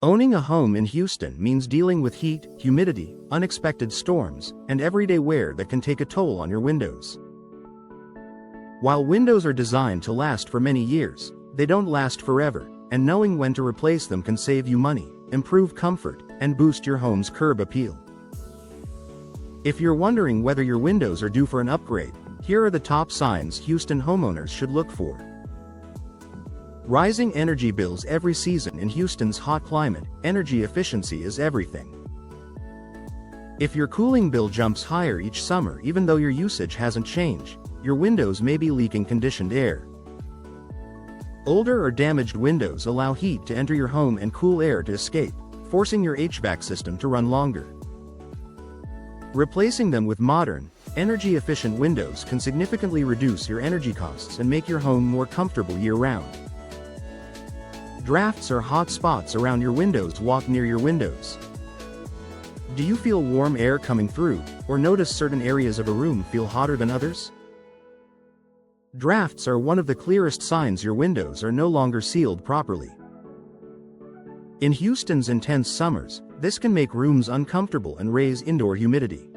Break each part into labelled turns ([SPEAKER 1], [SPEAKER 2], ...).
[SPEAKER 1] Owning a home in Houston means dealing with heat, humidity, unexpected storms, and everyday wear that can take a toll on your windows. While windows are designed to last for many years, they don't last forever, and knowing when to replace them can save you money, improve comfort, and boost your home's curb appeal. If you're wondering whether your windows are due for an upgrade, here are the top signs Houston homeowners should look for. Rising energy bills every season. In Houston's hot climate, energy efficiency is everything. If your cooling bill jumps higher each summer even though your usage hasn't changed, your windows may be leaking conditioned air. Older or damaged windows allow heat to enter your home and cool air to escape, forcing your HVAC system to run longer. Replacing them with modern, energy-efficient windows can significantly reduce your energy costs and make your home more comfortable year-round. Drafts or hot spots around your windows. Walk near your windows. Do you feel warm air coming through, or notice certain areas of a room feel hotter than others? Drafts are one of the clearest signs your windows are no longer sealed properly. In Houston's intense summers, this can make rooms uncomfortable and raise indoor humidity.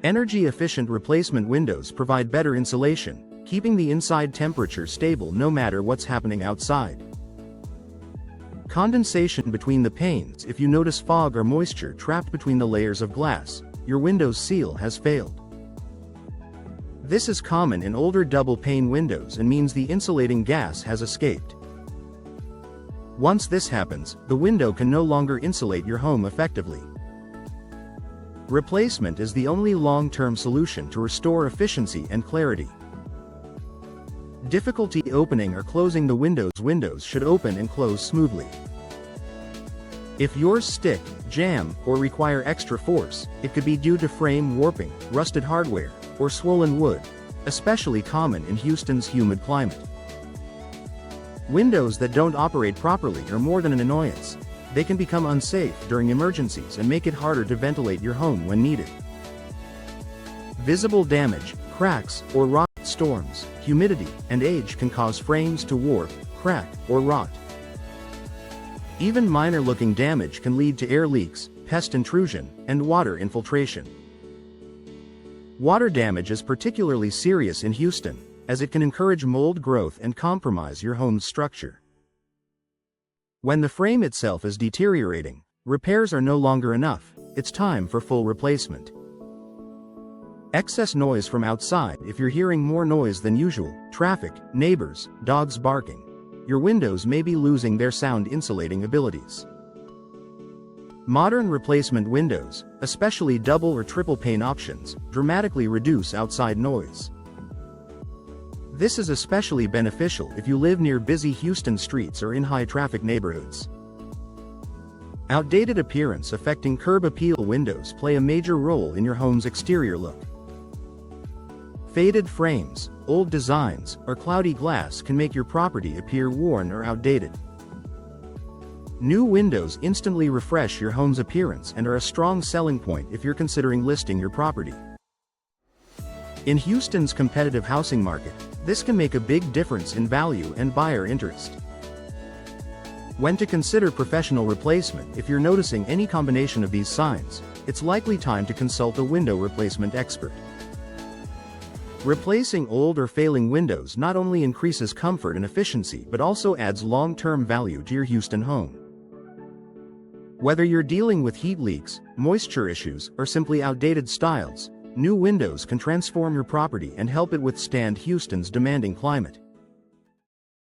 [SPEAKER 1] Energy-efficient replacement windows provide better insulation, keeping the inside temperature stable no matter what's happening outside. Condensation between the panes. If you notice fog or moisture trapped between the layers of glass, your window's seal has failed. This is common in older double-pane windows and means the insulating gas has escaped. Once this happens, the window can no longer insulate your home effectively. Replacement is the only long-term solution to restore efficiency and clarity. Difficulty opening or closing the windows. Windows should open and close smoothly. If yours stick, jam, or require extra force, it could be due to frame warping, rusted hardware, or swollen wood, especially common in Houston's humid climate. Windows that don't operate properly are more than an annoyance. They can become unsafe during emergencies and make it harder to ventilate your home when needed. Visible damage, cracks, or rot. Storms, humidity, and age can cause frames to warp, crack, or rot. Even minor-looking damage can lead to air leaks, pest intrusion, and water infiltration. Water damage is particularly serious in Houston, as it can encourage mold growth and compromise your home's structure. When the frame itself is deteriorating, repairs are no longer enough. It's time for full replacement. Excess noise from outside. If you're hearing more noise than usual, traffic, neighbors, dogs barking, your windows may be losing their sound insulating abilities. Modern replacement windows, especially double or triple pane options, dramatically reduce outside noise. This is especially beneficial if you live near busy Houston streets or in high-traffic neighborhoods. Outdated appearance affecting curb appeal. Windows play a major role in your home's exterior look. Faded frames, old designs, or cloudy glass can make your property appear worn or outdated. New windows instantly refresh your home's appearance and are a strong selling point if you're considering listing your property. In Houston's competitive housing market, this can make a big difference in value and buyer interest. When to consider professional replacement. If you're noticing any combination of these signs, it's likely time to consult a window replacement expert. Replacing old or failing windows not only increases comfort and efficiency but also adds long-term value to your Houston home. Whether you're dealing with heat leaks, moisture issues, or simply outdated styles, new windows can transform your property and help it withstand Houston's demanding climate.